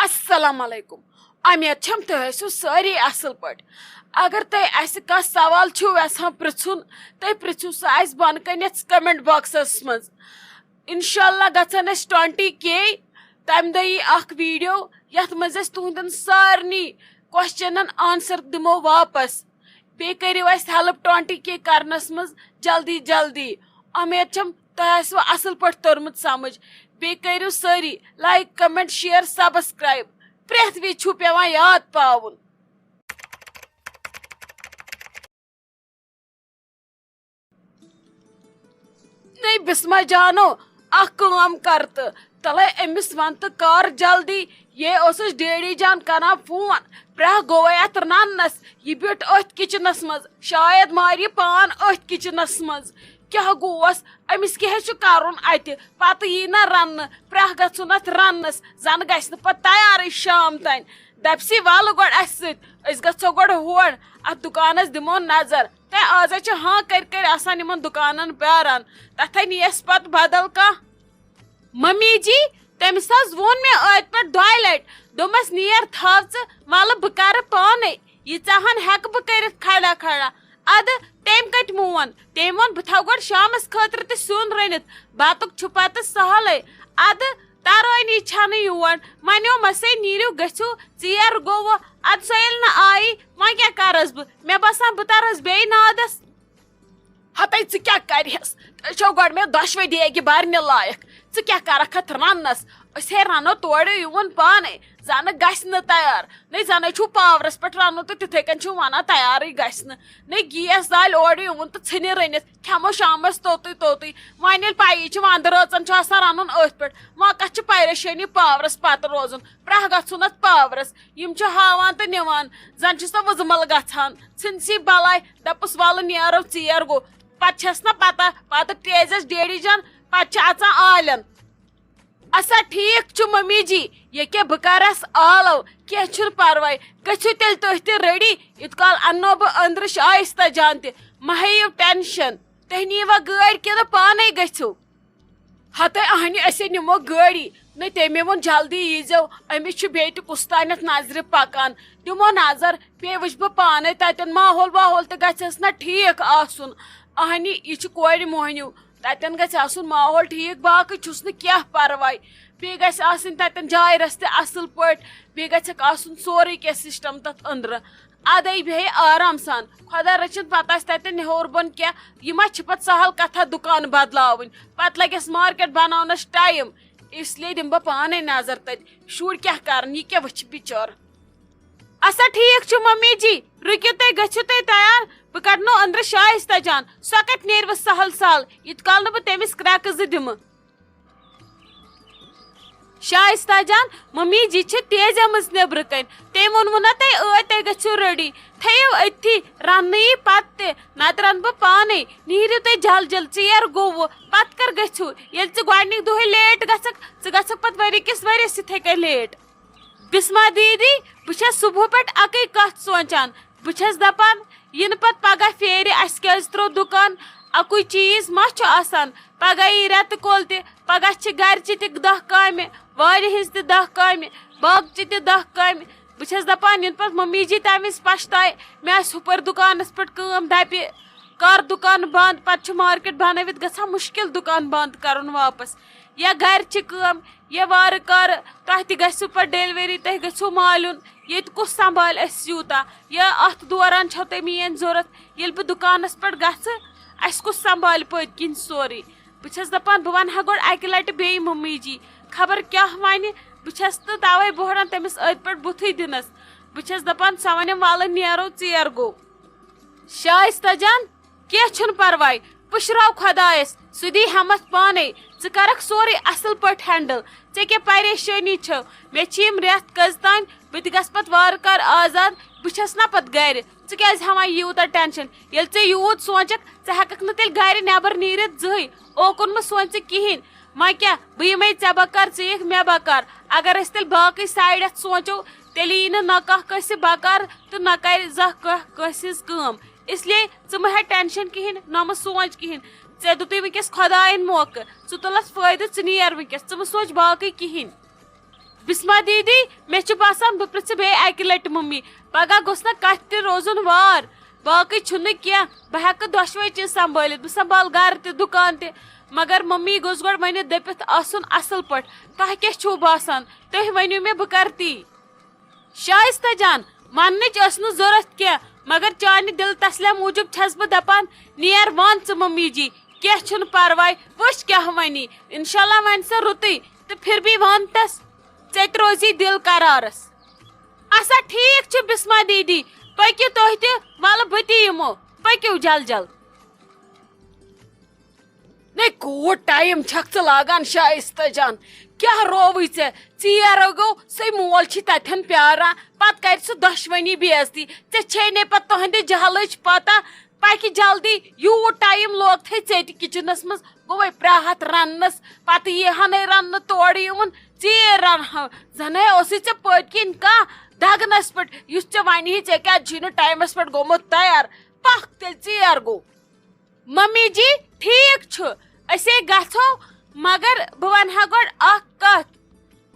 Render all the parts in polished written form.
السلام علیکم امید چھم تُہۍ ٲسِو سٲری اصل پٲٹھۍ اگر تُہۍ اَسہِ کانٛہہ سوال چھِو یژھان پرٛژھُن تُہۍ پرٛژھِو سُہ اَسہِ بۄنہٕ کَنٮ۪تھ کمنٹ باکسس منٛز انشاءاللہ گژھن اَسہِ 20K تَمہِ دۄہ یی اکھ ویٖڈیو یتھ منٛز أسۍ تُہنٛدٮ۪ن سارنٕے کوسچنن آنسر دِمو واپس بیٚیہِ کٔرِو اَسہِ ہیلپ 20K کرنس منٛز جلدی جلدی امید چھم تۄہہِ آسوٕ اصل پٲٹھۍ توٚرمُت سمجھ بیٚیہِ کٔرِو سٲری لایک کمنٹ شیر سبسکرایب پرٛٮ۪تھ وِزِ چھُو پیوان یاد پاوُن نہیں بسما جانو اکھ کٲم کر تہٕ تلے أمِس ون تہٕ کر جلدی یہ اوسُس ڈیڈی جان کران فون پرٛٮ۪تھ گوٚو اتھ رننس یہ بیوٗٹھ أتھۍ کچنس منٛز شاید مارِ یہِ پان أتھۍ کچنس منٛز کیٛاہ گوس أمِس کیٛاہ چھُ کرُن اتہِ پتہٕ یی نہ رننہٕ پرٛٮ۪تھ گژھُن اتھ رننس زن گژھِ نہٕ پتہٕ تیارٕے شام تانۍ دپسی ول گۄڈٕ اسہِ سۭتۍ أسۍ گژھو گۄڈٕ ہور اتھ دُکانس دِمو نظر تۄہہِ آز چھِ ہاں کٔرۍ کٔرۍ آسان یِمن دُکانن پیاران تتھے نیس پتہٕ بدل کانٛہہ ممی جی تٔمِس حظ ووٚن مےٚ ٲدۍ پٮ۪ٹھ 2 لٹہِ دوٚپمس نیر تھاو ژٕ ولہٕ بہٕ کرٕ پانے ییٖژاہن ہٮ۪کہٕ بہٕ کٔرِتھ کھڑا کھڑا ادٕ تٔمۍ کتہِ مون تٔمۍ ووٚن بہٕ تھاو گۄڈٕ شامس خٲطرٕ تہِ سیُن رٔنِتھ بتُک چھُ پتہٕ سہلٕے ادٕ ترٲنی چھنہٕ یور ونیو مسے نیٖرِو گٔژھِو ژیر گوٚو ادٕ سۄ ییٚلہِ نہٕ آیی وۄنۍ کیٛاہ کرس بہٕ مےٚ باسان بہٕ ترس بیٚیہِ نادس ہتے ژٕ کیٛاہ کرہس تُہۍ چھو گۄڈٕ مےٚ دۄشوے دیگہِ برنہِ لایق ژٕ کیٛاہ کرکھ اتھ رننس أسۍ ہے رنو تورٕ یِوُن پانے زنہٕ گژھِ نہٕ تیار نے زنٕے چھُو پاورس پٮ۪ٹھ رنُن تہٕ تِتھے کٔنۍ چھِو ونان تیارٕے گژھِ نہٕ نے گیس زالہِ اورٕ یِوُن تہٕ ژھٕنہِ رٔنِتھ کھٮ۪مو شامس توٚتُے توٚتُے وۄنۍ ییٚلہِ پیی چھِ ونٛدٕ رٲژن چھُ آسان رنُن أتھۍ پٮ۪ٹھ وۄنۍ کتھ چھِ پریشٲنی پاورس پتہٕ روزُن پرٛٮ۪تھ گژھُن اتھ پاورس یِم چھِ ہاوان تہٕ نِوان زن چھِ سۄ وٕزمل گژھان ژھٕنسی بلاے دپُس ولہٕ نیرو ژیر گوٚو پتہٕ چھس نہ پتہ پتہٕ ٹیزس ڈیڈی جان پتہٕ چھِ اژان عالین اچھا ٹھیٖک چھُ ممی جی ییٚکیٛاہ بہٕ کرس آلو کینٛہہ چھُنہٕ پرواے گٔژھِو تیٚلہِ تُہۍ تہِ ریڈی یوٗت کال اننو بہٕ أنٛدرٕ شایستہ جان تہِ مہ ہیٚیِو ٹٮ۪نشن تُہۍ نیٖوا گٲڑۍ کِنہٕ پانے گٔژھِو ہتے اہنہِ أسے نِمو گٲڑی نہ تٔمۍ ووٚن جلدی ییٖزیو أمِس چھُ بیٚیہِ تہِ کُس تانٮ۪تھ نظرِ پکان دِمو نظر بیٚیہِ وٕچھِ بہٕ پانے تتٮ۪ن ماحول واحول تہِ گژھٮ۪س نہ ٹھیٖک آسُن اہنہِ یہِ چھُ کورِ موہنیوٗ تتٮ۪ن گژھِ آسُن ماحول ٹھیٖک باقٕے چھُس نہٕ کینٛہہ پرواے بیٚیہِ گژھِ آسٕنۍ تتٮ۪ن جاے رس تہِ اصل پٲٹھۍ بیٚیہِ گژھٮ۪کھ آسُن سورُے کینٛہہ سسٹم تتھ أنٛدرٕ ادے بیٚہہِ آرام سان خۄدا رٔچھِنۍ پتہٕ آسہِ تتٮ۪ن ہیوٚر بۄن کینٛہہ یہِ ما چھِ پتہٕ سہل کتھا دُکان بدلاوٕنۍ پتہٕ لگٮ۪س مارکیٹ بناونس ٹایم اسلیے دِمہٕ بہٕ پانے نظر تتہِ شُرۍ کیٛاہ کرن یہِ کیٛاہ وٕچھِ بِچٲر اچھا ٹھیٖک چھُ ممی جی رُکِو تُہۍ گٔژھِو تُہۍ تیار بہٕ کڑنو أنٛدرٕ شایستہ جان سۄ کتہِ نیرِوٕ سہل سہل ییٖت کال نہٕ بہٕ تٔمِس کرٛٮ۪کہٕ 2 دِمہٕ شایستہ جان ممی جی چھِ تیزیمٕژ نیبرٕ کَنۍ تٔمۍ ووٚنوُ نہ تۄہہِ ٲدۍ تُہۍ گٔژھِو ریڈی تھٲیِو أتھی رننہٕ یی پتہٕ تہِ نتہٕ رنہٕ بہٕ پانے نیٖرِو تُہۍ جل جل ژیر گوٚوُ پتہٕ کر گٔژھِو ییٚلہِ ژٕ گۄڈنِکۍ دۄہٕے لیٹ گژھکھ ژٕ گژھکھ پتہٕ ؤری کِس ؤرِیَس یِتھے کٔنۍ لیٹ بسما دیدی بہٕ چھس صبحہٕ پٮ۪ٹھ اکٕے کتھ سونچان بہٕ چھس دپان یِنہٕ پتہٕ پگاہ پھیرِ اسہِ کیٛازِ تروو دُکان اکُے چیٖز ما چھُ آسان پگاہ یی رٮ۪تہٕ کول تہِ پگاہ چھِ گرچہِ تہِ 10 کامہِ وارِ ہِنٛز تہِ 10 کامہِ باغچہِ تہِ 10 کامہِ بہٕ چھس دپان یِنہٕ پتہٕ ممی جی تمہِ وِزِ پشتاے مےٚ آسہِ ہُپٲرۍ دُکانس پٮ۪ٹھ کٲم دپہِ کر دُکان بنٛد پتہٕ چھُ مارکیٹ بنٲوِتھ گژھان مُشکِل دُکان بنٛد کرُن واپس یا گرچہِ کٲم یا وارٕ کارٕ تۄہہِ تہِ گژھِوٕ پتہٕ ڈیلؤری تۄہہِ گژھِوٕ مالیُن ییٚتہِ کُس سنبھالہِ اَسہِ یوٗتاہ یا اتھ دوران چھو تۄہہِ میٲنۍ ضوٚرتھ ییٚلہِ بہٕ دُکانس پٮ۪ٹھ گژھٕ اسہِ کُس سنبھالہِ پٔتۍ کِنۍ سورُے بہٕ چھس دپان بہٕ ونہٕ ہا گۄڈٕ اکہِ لٹہِ بیٚیہِ ممی جی خبر کیٛاہ ونہِ بہٕ چھس تہٕ توے بوہران تٔمِس أدۍ پٮ۪ٹھ بُتھٕے دِنس بہٕ چھس دپان سۄ ونٮ۪م ولہٕ نیرو ژیر گوٚو شایستہ جان کینٛہہ چھُنہٕ پرواے پُشراو خۄدایس سُہ دی ہٮ۪متھ پانے ژٕ کرکھ سورُے اصل پٲٹھۍ ہینڈل ژےٚ کیٛاہ پریشٲنی چھو مےٚ چھِ یِم رٮ۪تھ کٔژ تانۍ بہٕ تہِ گژھٕ پتہٕ وارٕ کارٕ آزاد بہٕ چھس نا پتہٕ گرِ ژٕ کیٛازِ ہٮ۪وان یوٗتاہ ٹٮ۪نشن ییٚلہِ ژےٚ یوٗت سونچکھ ژٕ ہٮ۪ککھ نہٕ تیٚلہِ گرِ نٮ۪بر نیٖرِتھ زٕہٕنۍ اوکُن مہ سونٛچ ژٕ کِہینۍ وۄنۍ کیٛاہ بہٕ یِمے ژےٚ بکار ژٕ یِکھ مےٚ بکار اگر أسۍ تیٚلہِ باقٕے سایڈ اتھ سونٛچو تیٚلہِ یی نہٕ نہ کانٛہہ کٲنٛسہِ بکار تہٕ نہ کرِ زانٛہہ کانٛہہ کٲنٛسہِ ہٕنٛز کٲم اسلیے ژٕ مہ ہےٚ ٹٮ۪نشن کِہینۍ نہ مہ سونٛچ کِہینۍ ژےٚ دِتُے وٕنکیٚس خۄداین موقعہٕ ژٕ تُل اتھ فٲیدٕ ژٕ نیر وٕنکیٚس ژٕ مہ سونٛچ باقٕے کِہینۍ بسما دیدی مے چھ باسان بہ پرژھ بیٚیہِ اکہِ لٹہِ ممی پگہہ گوٚژھ نہ کتھ تہِ روزُن وار باقٕے چھُنہٕ کینٛہہ بہٕ ہٮ۪کہٕ دۄشوے چیٖز سنبھٲلِتھ بہٕ سنبھال گرٕ تہِ دُکان تہِ مگر ممی گوٚژھ گۄڈٕ ؤنِتھ دٔپِتھ آسُن اصل پٲٹھۍ تۄہہِ کیٛاہ چھُو باسان تُہۍ ؤنِو مےٚ بہٕ کرٕ تی شائستہ جان وننٕچ ٲس نہٕ ضروٗرت کینٛہہ مگر چانہِ دل تسلیہ موٗجوٗب چھس بہٕ دپان نیر وان ژٕ ممی جی کینٛہہ چھُنہٕ پرواے وٕچھ کیٛاہ ونی انشاء اللہ وَنہِ سۄ رُتُے تہٕ پھر بھی ون تس ژےٚ تہِ روزی دل قرارس اچھا ٹھیٖک چھُ بسما دیدی پٔکِو تُہۍ تہِ ولہٕ بہٕ تہِ یِمو پٔکِو جل جل نے کوٗت ٹایم چھکھ ژٕ لاگان شائستہ جان کیٛاہ رووٕے ژیر گوٚو سُے مول چھی تتٮ۪ن پیاران پتہٕ کرِ سُہ دۄشوٕنی بے عزتی ژےٚ چھے نے پتہٕ تُہنٛدِ جہلٕچ پتہ پکہِ جلدی یوٗت ٹایم لوگ تھے ژےٚ تہِ کچنس منٛز گوٚوے پرٛاہت رننس پتہٕ ییٖہانے رننہٕ تورٕ یِوُن ژیٖرۍ رنہو زنے اوسُے ژےٚ پٔتۍ کِنۍ کانٛہہ دگنس پٮ۪ٹھ یُس ژےٚ ونہِ ژےٚ کیٛازِ چھُے نہٕ ٹایمس پٮ۪ٹھ گوٚمُت تیار پکھ تیٚلہِ ژیر گوٚو ممی جی ٹھیٖک چھُ أسے گژھو مگر بہٕ ونہا گۄڈٕ اکھ کتھ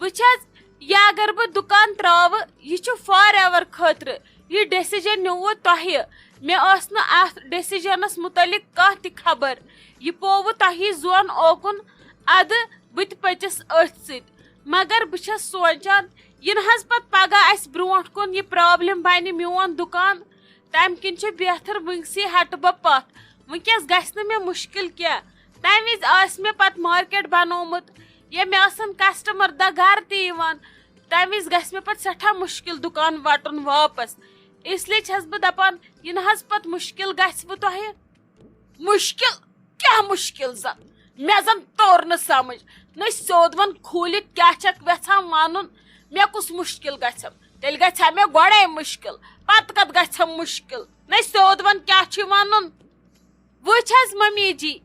وٕچھ حظ یہِ اگر بہٕ دُکان تراوٕ یہِ چھُ فار ایور خٲطرٕ یہِ ڈیسِجن نیوٗوٕ تۄہہِ مےٚ ٲس نہٕ اتھ ڈیسِجنس مُتعلق کانٛہہ تہِ خبر یہِ پووٕ تۄہی زوٚن اوکُن ادٕ بہٕ تہِ پٔچِس أتھۍ سۭتۍ مگر بہٕ چھس سونچان یِنہٕ حظ پتہٕ پگہہ اسہِ برونٛٹھ کُن یہِ پرابلم بنہِ میون دُکان تمہِ کِنۍ چھُ بہتر وٕنۍسٕے ہٹہٕ بہٕ پتھ وٕنکیٚس گژھِ نہٕ مےٚ مُشکل کینٛہہ تمہِ وِزِ آسہِ مےٚ پتہٕ مارکیٹ بنومُت یا مےٚ آسن کسٹمر دہ گرٕ تہِ یِوان تمہِ وِزِ گژھِ مےٚ پتہٕ سٮ۪ٹھاہ مُشکل دُکان وٹُن واپس اس لیے چھس بہٕ دپان یِنہٕ حظ پتہٕ مُشکل گژھوٕ تۄہہِ مُشکل کیٛاہ مُشکل زن مےٚ زن توٚر نہٕ سمجھ نہ سیوٚد ون کھوٗلِتھ کیٛاہ چھکھ یژھان ونُن مےٚ کُس مُشکل گژھم تیٚلہِ گژھِ ہا مےٚ گۄڈے مُشکل پتہٕ کتھ گژھم مُشکل نہ سیوٚد ون کیٛاہ چھُے ونُن وٕچھ حظ ممی جی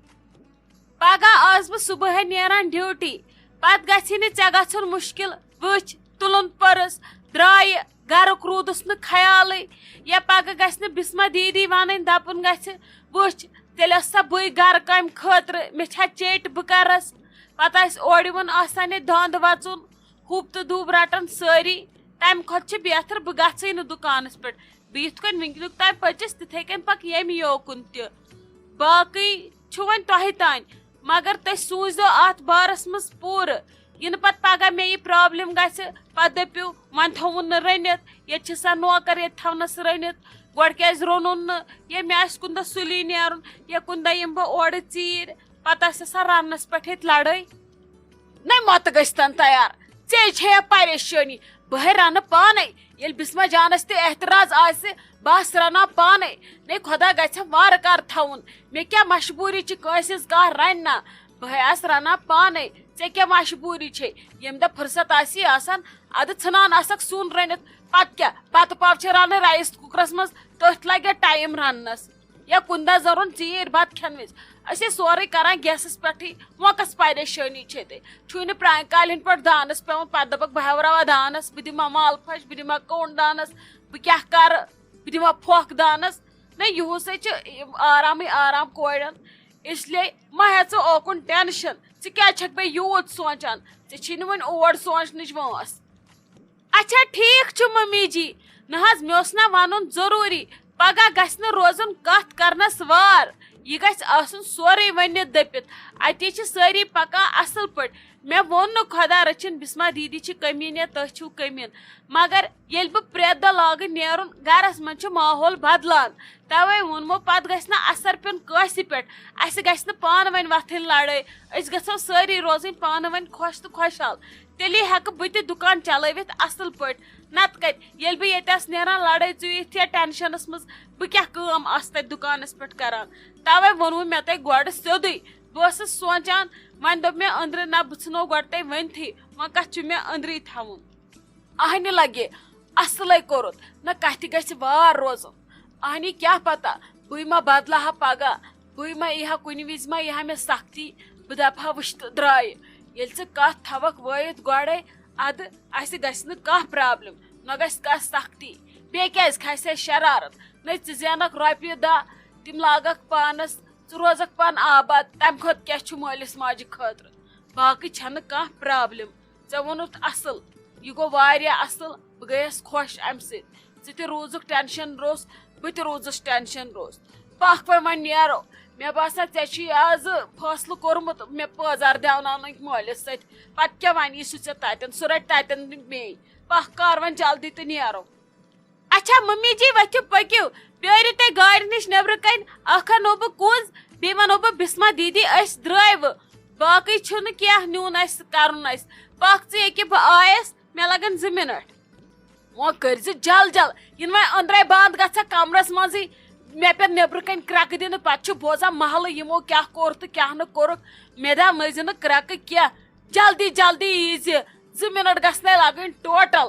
پگہہ آس بہٕ صبحٲے نیران ڈیوٹی پتہٕ گژھی نہٕ ژےٚ گژھُن مُشکل وٕچھ تُلُن پٔرٕس درٛایہِ گرُک روٗدُس نہٕ خیالٕے یا پگہہ گژھِ نہٕ بسما دیدی ونٕنۍ دپُن گژھِ وٕچھ تیٚلہِ ٲس سا بٕے گرٕ کامہِ خٲطرٕ مےٚ چھا چیٚٹۍ بہٕ کرس پتہٕ آسہِ اورٕ یِوُن آسان ییٚتہِ دانٛد وژُن ہوٚب تہٕ دوٚب رٹان سٲری تمہِ کھۄتہٕ چھُ بہتر بہٕ گژھٕے نہٕ دُکانس پٮ۪ٹھ بہٕ یِتھ کٔنۍ وٕنکیُک تام پٔچِس تِتھے کٔنۍ پکہٕ ییٚمہِ یوکُن تہِ باقٕے چھُ وۄنۍ تۄہہِ تانۍ مگر تُہۍ سوٗزِو اتھ بارس منٛز پوٗرٕ یِنہٕ پتہٕ پگہہ مےٚ یہِ پرابلم گژھِ پتہٕ دٔپِو وۄنۍ تھووُن نہٕ رٔنِتھ ییٚتہِ چھِ سا نوکر ییٚتہِ تھاونس رٔنِتھ گۄڈٕ کیٛازِ روٚنُن نہٕ یا مےٚ آسہِ کُنہِ دۄہ سُلی نیرُن یا کُنہِ دۄہ یِمہٕ بہٕ اورٕ ژیٖرۍ پتہٕ آسہِ آسان رننس پٮ۪ٹھ ییٚتہِ لڑٲے نہ متہٕ گٔژھتن تیار ژےٚ چھے پریشٲنی بہے رنہٕ پانے ییٚلہِ بسما جانس تہِ احتراز آسہِ بہٕ آسہٕ رنان پانے نے خۄدا گژھٮ۪م وارٕ کارٕ تھاوُن مےٚ کیٛاہ مجبوٗری چھِ کٲنٛسہِ ہٕنٛز کانٛہہ رنہِ نا بہے آسہٕ رنان پانے ژےٚ کیٛاہ مجبوٗری چھے ییٚمہِ دۄہ فٕرست آسی آسان ادٕ ژھٕنان آسکھ سیُن رٔنِتھ پتہٕ کیٛاہ بتہٕ پاو چھِ رنٕنۍ رایس کُکرس منٛز تٔتھۍ لگہِ ٹایم رننس یا کُنہِ دۄہ ضروٗر ژیٖرۍ بتہٕ کھٮ۪نہٕ وِزِ أسۍ ٲسۍ سورُے کران گیسس پٮ۪ٹھٕے وۄنۍ کۄس پریشٲنی چھے تۄہہِ چھُے نہٕ پرانہِ کالہِ ہٕنٛدۍ پٲٹھۍ دانس پیوان پتہٕ دپکھ بہٕ ہیوراوا دانس بہٕ دِمہا مال پھش بہٕ دِمہا کوٚنٛڈ دانس بہٕ کیٛاہ کرٕ بہٕ دِمہا پھۄکھ دانس نہ یِہُسے چھُ آرامٕے آرام کورٮ۪ن اس لیے مہ ہےٚ ژٕ اوکُن ٹینشن ژٕ کیٛازِ چھکھ بیٚیہِ یوٗت سونچان ژےٚ چھی نہٕ وۄنۍ اور سونچنٕچ وٲنٛس اچھا ٹھیٖک چھُ ممی جی نہ حظ مےٚ اوس نہ ونُن ضروٗری پگہہ گژھِ نہٕ روزُن کتھ کرنس وار یہِ گژھِ آسُن سورُے ؤنِتھ دٔپِتھ اتے چھِ سٲری پکان اصل پٲٹھۍ مےٚ ووٚن نہٕ خۄدا رٔچھِنۍ بسما دیدی چھِ کٔمیٖن یا تُہۍ چھِو کٔمیٖن مگر ییٚلہِ بہٕ پرٛٮ۪تھ دۄہ لاگہٕ نیرُن گرس منٛز چھُ ماحول بدلان توے ووٚنمو پتہٕ گژھِ نہٕ اثر پیوٚن کٲنٛسہِ پٮ۪ٹھ اسہِ گژھِ نہٕ پانہٕ ؤنۍ وتھٕنۍ لڑٲے أسۍ گژھو سٲری روزٕنۍ پانہٕ ؤنۍ خۄش تہٕ خۄشحال تیٚلی ہٮ۪کہٕ بہٕ تہِ دُکان چلٲوِتھ اصل پٲٹھۍ نتہٕ کتہِ ییٚلہِ بہٕ ییٚتہِ آسہٕ نیران لڑٲے ژُیِتھ یا ٹینشنس منٛز بہٕ کیٛاہ کٲم آسہٕ تتہِ دُکانس پٮ۪ٹھ کران توے ووٚنوٕ مےٚ تۄہہِ گۄڈٕ سیوٚدُے بہٕ ٲسٕس سونچان وۄنۍ دوٚپ مےٚ أنٛدرٕ نہ بہٕ ژھٕنو گۄڈٕ تۄہہِ ؤنتھٕے وۄنۍ کتھ چھُ مےٚ أنٛدرٕے تھاوُن اہنہِ لگے اصلے کوٚرُتھ نہ کتھِ گژھِ وار روزُن اہنہِ کیٛاہ پتہ بٕے ما بدلہٕ ہا پگہہ بٕے ما یی ہا کُنہِ وِزِ ما یی ہا مےٚ سختی بہٕ دپہٕ ہا وٕچھ تہٕ درٛایہِ ییٚلہِ ژٕ کتھ تھاوکھ وٲیِتھ گۄڈے ادٕ اسہِ گژھِ نہٕ کانٛہہ پرابلم نہ گژھِ کانٛہہ سختی بیٚیہِ کیٛازِ کھسہِ ہے شرارت نہ ژٕ زینکھ رۄپیہِ دہ تِم لاگکھ پانس ژٕ روزکھ پانہٕ آباد تمہِ کھۄتہٕ کیٛاہ چھُ مٲلِس ماجہِ خٲطرٕ باقٕے چھنہٕ کانٛہہ پرابلم ژےٚ ووٚنُتھ اصل یہ گو واریاہ اصل بہ گٔیَس خۄش امہِ سۭتۍ ژٕ تہِ روٗزُکھ ٹینشن روٚس بہٕ تہِ روٗزُس ٹینشن روٚس پکھ وۄنۍ وۄنۍ نیرو مےٚ باسان ژےٚ چھُے آز فٲصلہٕ کوٚرمُت مےٚ پٲزار دیٛاوناونٕکۍ مٲلِس سۭتۍ پتہٕ کیٛاہ وَنی سُہ ژےٚ تتٮ۪ن سُہ رٹہِ تتٮ۪ن میٚے پکھ کر وۄنۍ جلدی تہٕ نیرو اچھا ممی جی ؤتھِو پٔکِو پیٲرِو تُہۍ گاڑِ نِش نیبرٕ کنۍ اکھ انو بہٕ کُنز بیٚیہِ ونو بہٕ بسما دیدی أسۍ درٛاے وٕ باقٕے چھُنہٕ کینٛہہ نیُن اسہِ کرُن اسہِ پکھ ژٕ ییٚکیٛاہ بہٕ آیس مےٚ لگن 2 مِنٹ وۄنۍ کٔرۍزِ جل جل یِنہٕ وۄنۍ أنٛدرے بنٛد گژھکھ کمرس منٛزٕے مےٚ پیٚن نیبرٕ کنۍ کرٛٮ۪کہٕ دِنہٕ پتہٕ چھُ بوزان محلہٕ یِمو کیٛاہ کوٚر تہٕ کیٛاہ نہٕ کوٚرُکھ مےٚ دپ مٔرزِ نہٕ کرٛٮ۪کہٕ کینٛہہ جلدی جلدی ییٖزِ 2 مِنٹ گژھنَے لگٕنۍ ٹوٹل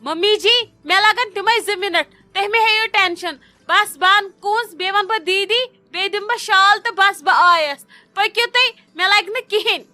ممی جی مےٚ لگن تِمے 2 مِنٹ تُہۍ مہ ہیٚیِو ٹینشن بس بہٕ انہٕ کُنز بیٚیہِ ونہٕ بہٕ دیدی بیٚیہِ دِمہٕ بہٕ شال تہٕ بس بہٕ آیس پٔکِو تُہۍ مےٚ لگہِ نہٕ کِہینۍ